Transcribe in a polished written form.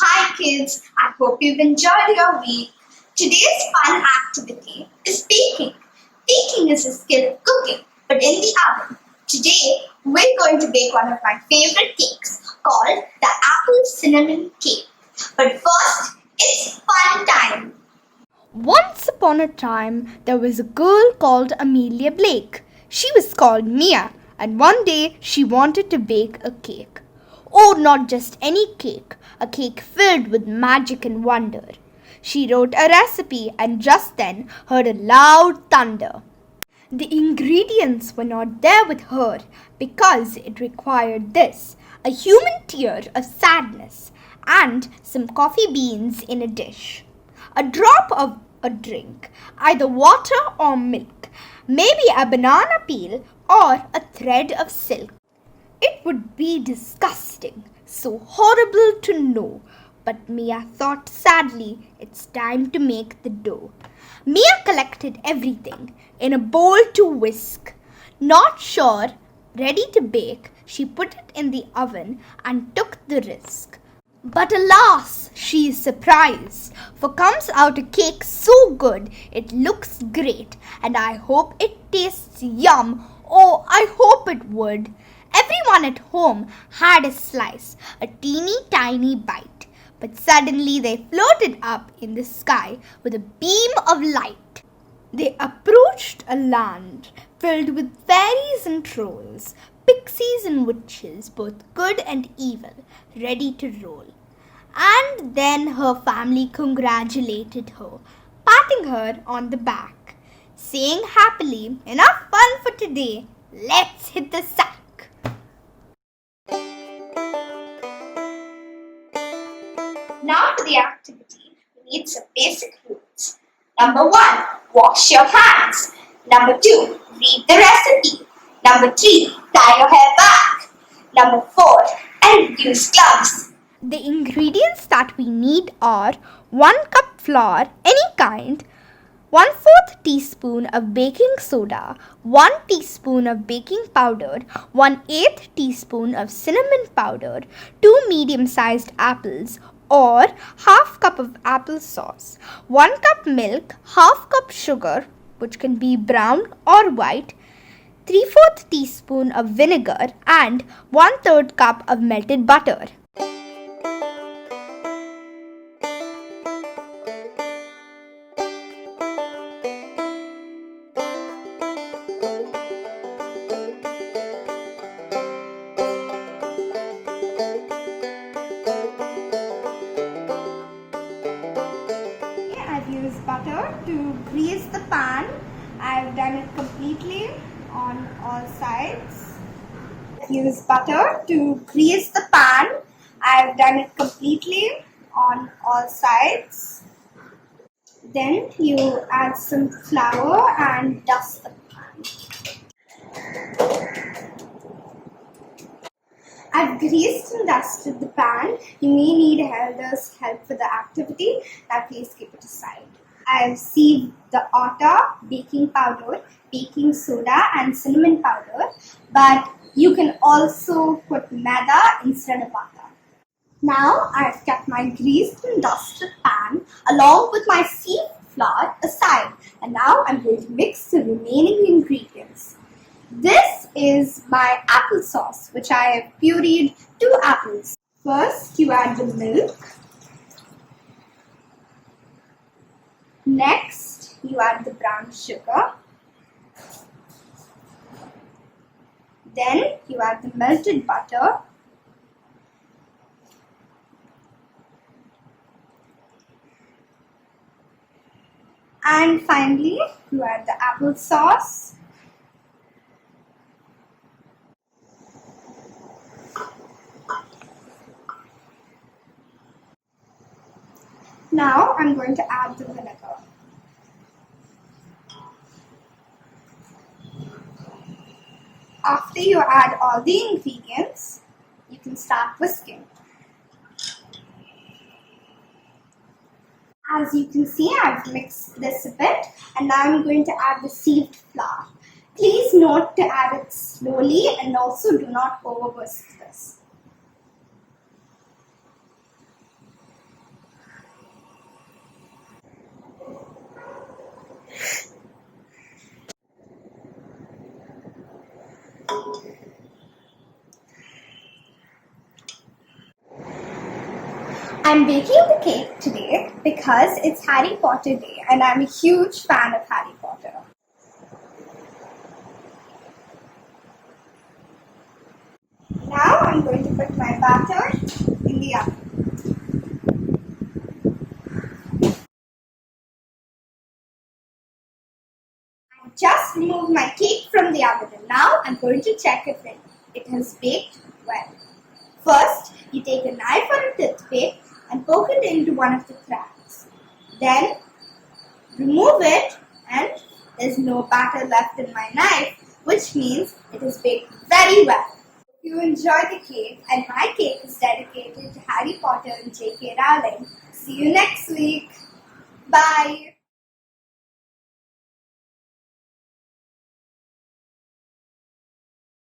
Hi kids, I hope you've enjoyed your week. Today's fun activity is baking. Baking is a skill of cooking, but in the oven. Today, we're going to bake one of my favorite cakes called the apple cinnamon cake. But first, it's fun time. Once upon a time, there was a girl called Amelia Blake. She was called Mia, and one day she wanted to bake a cake. Oh, not just any cake, a cake filled with magic and wonder. She wrote a recipe and just then heard a loud thunder. The ingredients were not there with her because it required this: a human tear of sadness and some coffee beans in a dish, a drop of a drink, either water or milk, maybe a banana peel or a thread of silk. It would be disgusting, so horrible to know. But Mia thought sadly, it's time to make the dough. Mia collected everything in a bowl to whisk. Not sure, ready to bake, she put it in the oven and took the risk. But alas, she is surprised, for comes out a cake so good it looks great, and I hope it tastes yum. Oh, I hope it would. Everyone at home had a slice, a teeny tiny bite, but suddenly they floated up in the sky with a beam of light. They approached a land filled with fairies and trolls, pixies and witches, both good and evil, ready to roll. And then her family congratulated her, patting her on the back, saying happily, "Enough fun for today, let's hit the sack." Now for the activity, we need some basic rules. Number 1, wash your hands. Number 2, read the recipe. Number 3, tie your hair back. Number 4, and use gloves. The ingredients that we need are 1 cup flour, any kind, 1/4 teaspoon of baking soda, 1 teaspoon of baking powder, 1/8 teaspoon of cinnamon powder, 2 medium-sized apples or half cup of applesauce, 1 cup milk, half cup sugar, which can be brown or white, 3/4 teaspoon of vinegar and 1/3 cup of melted butter. I've used butter to grease the pan. I've done it completely on all sides. I've used butter to grease the pan. I've done it completely on all sides. Then you add some flour and dust the pan. I've greased and dusted the pan. You may need Helder's help for the activity. Now please keep it aside. I've sieved the atta, baking powder, baking soda and cinnamon powder, but you can also put maida instead of butter. Now I've kept my greased and dusted pan along with my sieved flour aside, and now I'm going to mix the remaining ingredients. This is my applesauce, which I have pureed 2 apples. First, you add the milk. Next, you add the brown sugar. Then, you add the melted butter. And finally, you add the applesauce. Now I'm going to add the vinegar. After you add all the ingredients, you can start whisking. As you can see, I've mixed this a bit, and now I'm going to add the sieved flour. Please note to add it slowly and also do not over whisk this. I'm baking the cake today because it's Harry Potter Day and I'm a huge fan of Harry Potter. Now I'm going to put my batter in the oven. I just removed my cake from the oven and now I'm going to check if it has baked well. First, you take a knife or a toothpick and poke it into one of the cracks. Then, remove it and there's no batter left in my knife, which means it is baked very well. If you enjoy the cake, and my cake is dedicated to Harry Potter and J.K. Rowling. See you next week. Bye.